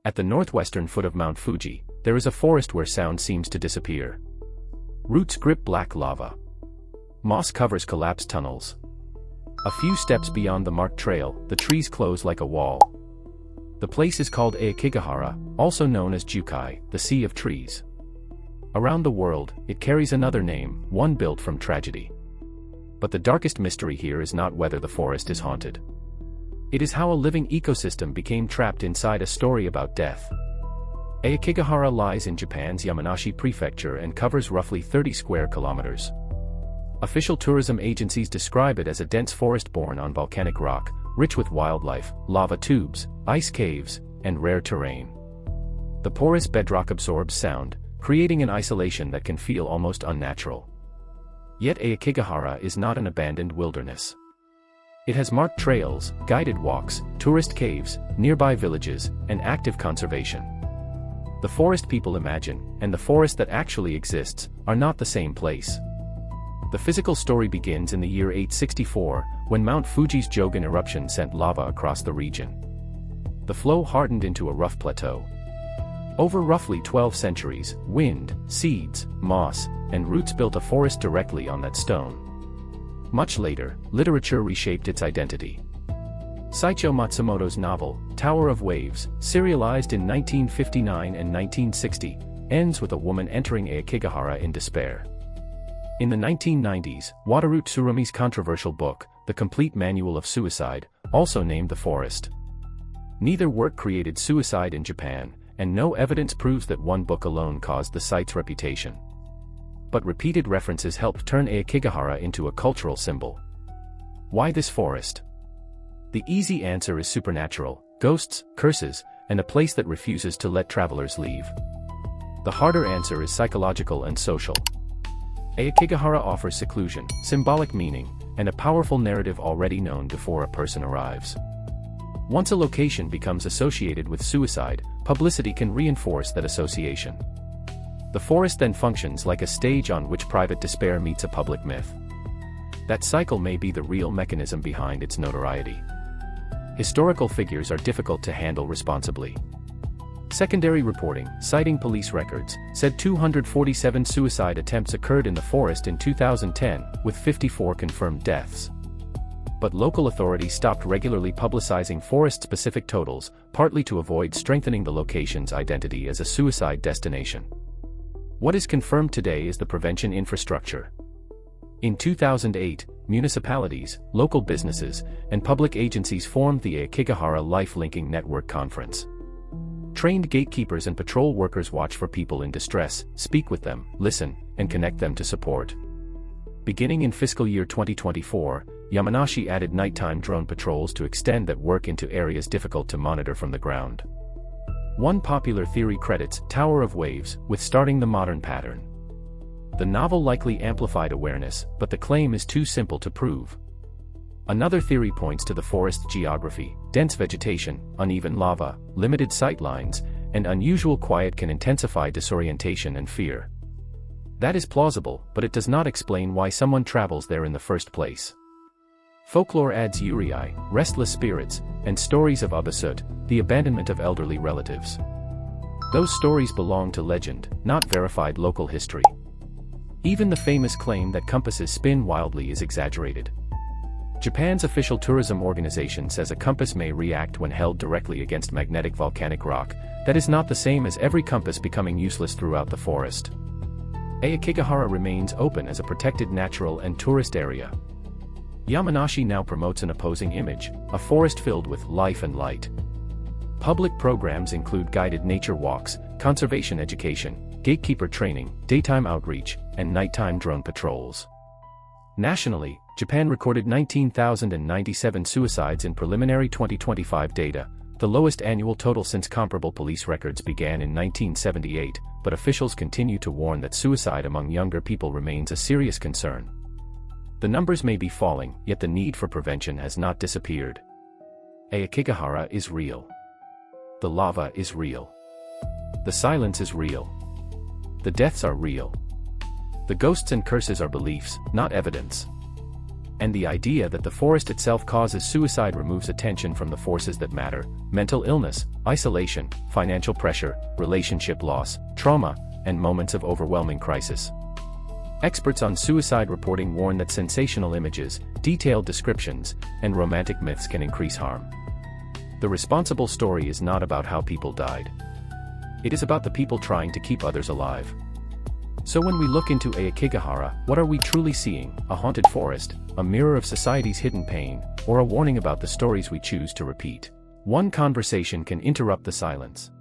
At the northwestern foot of Mount Fuji, there is a forest where sound seems to disappear. Roots grip black lava. Moss covers collapsed tunnels. A few steps beyond the marked trail, the trees close like a wall. The place is called Aokigahara, also known as Jukai, the Sea of Trees. Around the world, it carries another name, one built from tragedy. But the darkest mystery here is not whether the forest is haunted. It is how a living ecosystem became trapped inside a story about death. Aokigahara lies in Japan's Yamanashi prefecture and covers roughly 30 square kilometers. Official tourism agencies describe it as a dense forest born on volcanic rock, rich with wildlife, lava tubes, ice caves, and rare terrain. The porous bedrock absorbs sound, creating an isolation that can feel almost unnatural. Yet Aokigahara is not an abandoned wilderness. It has marked trails, guided walks, tourist caves, nearby villages, and active conservation. The forest people imagine, and the forest that actually exists, are not the same place. The physical story begins in the year 864, when Mount Fuji's Jogan eruption sent lava across the region. The flow hardened into a rough plateau. Over roughly 12 centuries, wind, seeds, moss, and roots built a forest directly on that stone. Much later, literature reshaped its identity. Saicho Matsumoto's novel, Tower of Waves, serialized in 1959 and 1960, ends with a woman entering Aokigahara in despair. In the 1990s, Wataru Tsurumi's controversial book, The Complete Manual of Suicide, also named the forest. Neither work created suicide in Japan, and no evidence proves that one book alone caused the site's reputation. But repeated references helped turn Aokigahara into a cultural symbol. Why this forest? The easy answer is supernatural, ghosts, curses, and a place that refuses to let travelers leave. The harder answer is psychological and social. Aokigahara offers seclusion, symbolic meaning, and a powerful narrative already known before a person arrives. Once a location becomes associated with suicide, publicity can reinforce that association. The forest then functions like a stage on which private despair meets a public myth. That cycle may be the real mechanism behind its notoriety. Historical figures are difficult to handle responsibly. Secondary reporting, citing police records, said 247 suicide attempts occurred in the forest in 2010, with 54 confirmed deaths. But local authorities stopped regularly publicizing forest-specific totals, partly to avoid strengthening the location's identity as a suicide destination. What is confirmed today is the prevention infrastructure. In 2008, municipalities, local businesses, and public agencies formed the Aokigahara Life Linking Network Conference. Trained gatekeepers and patrol workers watch for people in distress, speak with them, listen, and connect them to support. Beginning in fiscal year 2024, Yamanashi added nighttime drone patrols to extend that work into areas difficult to monitor from the ground. One popular theory credits Tower of Waves with starting the modern pattern. The novel likely amplified awareness, but the claim is too simple to prove. Another theory points to the forest's geography: dense vegetation, uneven lava, limited sight lines, and unusual quiet can intensify disorientation and fear. That is plausible, but it does not explain why someone travels there in the first place. Folklore adds urei, restless spirits, and stories of abasut, the abandonment of elderly relatives. Those stories belong to legend, not verified local history. Even the famous claim that compasses spin wildly is exaggerated. Japan's official tourism organization says a compass may react when held directly against magnetic volcanic rock. That is not the same as every compass becoming useless throughout the forest. Aokigahara remains open as a protected natural and tourist area. Yamanashi now promotes an opposing image, a forest filled with life and light. Public programs include guided nature walks, conservation education, gatekeeper training, daytime outreach, and nighttime drone patrols. Nationally, Japan recorded 19,097 suicides in preliminary 2025 data, the lowest annual total since comparable police records began in 1978, but officials continue to warn that suicide among younger people remains a serious concern. The numbers may be falling, yet the need for prevention has not disappeared. Aokigahara is real. The lava is real. The silence is real. The deaths are real. The ghosts and curses are beliefs, not evidence. And the idea that the forest itself causes suicide removes attention from the forces that matter: mental illness, isolation, financial pressure, relationship loss, trauma, and moments of overwhelming crisis. Experts on suicide reporting warn that sensational images, detailed descriptions, and romantic myths can increase harm. The responsible story is not about how people died. It is about the people trying to keep others alive. So when we look into Aokigahara, what are we truly seeing? A haunted forest, a mirror of society's hidden pain, or a warning about the stories we choose to repeat? One conversation can interrupt the silence.